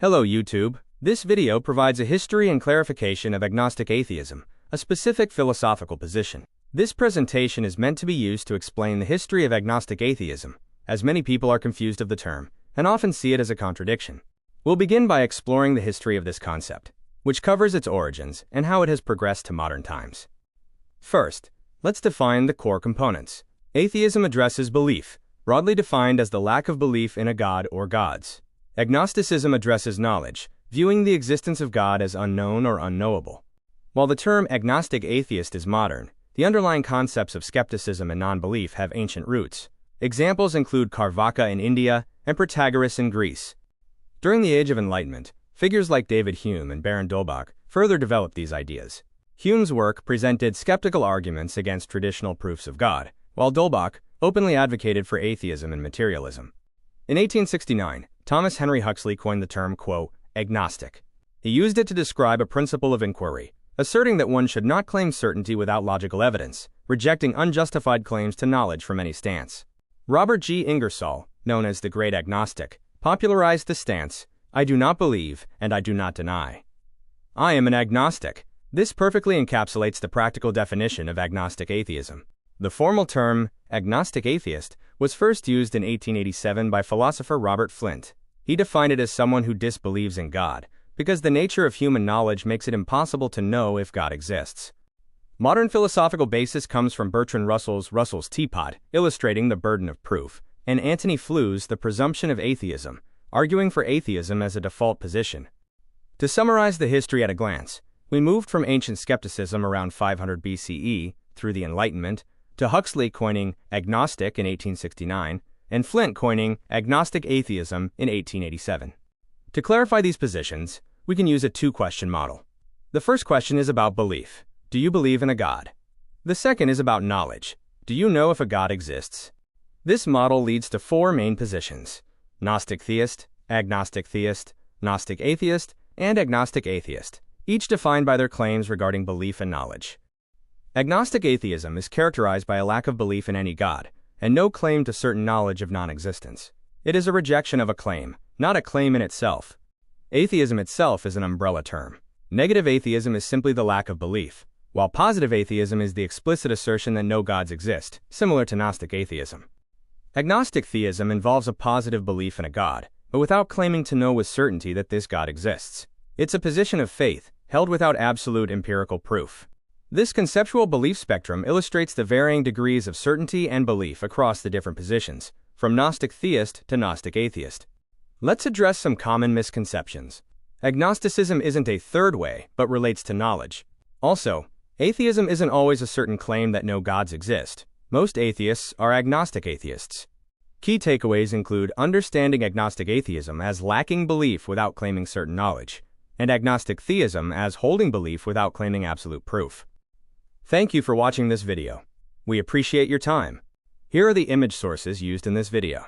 Hello YouTube. This video provides a history and clarification of agnostic atheism, a specific philosophical position. This presentation is meant to be used to explain the history of agnostic atheism, as many people are confused of the term and often see it as a contradiction. We'll begin by exploring the history of this concept, which covers its origins and how it has progressed to modern times. First, let's define the core components. Atheism addresses belief, broadly defined as the lack of belief in a god or gods. Agnosticism addresses knowledge, viewing the existence of God as unknown or unknowable. While the term agnostic atheist is modern, the underlying concepts of skepticism and non-belief have ancient roots. Examples include Carvaka in India and Protagoras in Greece. During the Age of Enlightenment, figures like David Hume and Baron d'Holbach further developed these ideas. Hume's work presented skeptical arguments against traditional proofs of God, while d'Holbach openly advocated for atheism and materialism. In 1869, Thomas Henry Huxley coined the term, quote, agnostic. He used it to describe a principle of inquiry, asserting that one should not claim certainty without logical evidence, rejecting unjustified claims to knowledge from any stance. Robert G. Ingersoll, known as the Great Agnostic, popularized the stance, I do not believe and I do not deny. I am an agnostic. This perfectly encapsulates the practical definition of agnostic atheism. The formal term, agnostic atheist, was first used in 1887 by philosopher Robert Flint. He defined it as someone who disbelieves in God, because the nature of human knowledge makes it impossible to know if God exists. Modern philosophical basis comes from Bertrand Russell's Russell's Teapot, illustrating the burden of proof, and Antony Flou's The Presumption of Atheism, arguing for atheism as a default position. To summarize the history at a glance, we moved from ancient skepticism around 500 BCE, through the Enlightenment, to Huxley coining agnostic in 1869, and Flint coining agnostic atheism in 1887. To clarify these positions, we can use a two-question model. The first question is about belief. Do you believe in a God? The second is about knowledge. Do you know if a God exists? This model leads to four main positions: Gnostic theist, agnostic theist, Gnostic atheist, and agnostic atheist, each defined by their claims regarding belief and knowledge. Agnostic atheism is characterized by a lack of belief in any God, and no claim to certain knowledge of non-existence. It is a rejection of a claim, not a claim in itself. Atheism itself is an umbrella term. Negative atheism is simply the lack of belief, while positive atheism is the explicit assertion that no gods exist, similar to Gnostic atheism. Agnostic theism involves a positive belief in a God, but without claiming to know with certainty that this God exists. It's a position of faith, held without absolute empirical proof. This conceptual belief spectrum illustrates the varying degrees of certainty and belief across the different positions, from Gnostic theist to Gnostic atheist. Let's address some common misconceptions. Agnosticism isn't a third way, but relates to knowledge. Also, atheism isn't always a certain claim that no gods exist. Most atheists are agnostic atheists. Key takeaways include understanding agnostic atheism as lacking belief without claiming certain knowledge, and agnostic theism as holding belief without claiming absolute proof. Thank you for watching this video. We appreciate your time. Here are the image sources used in this video.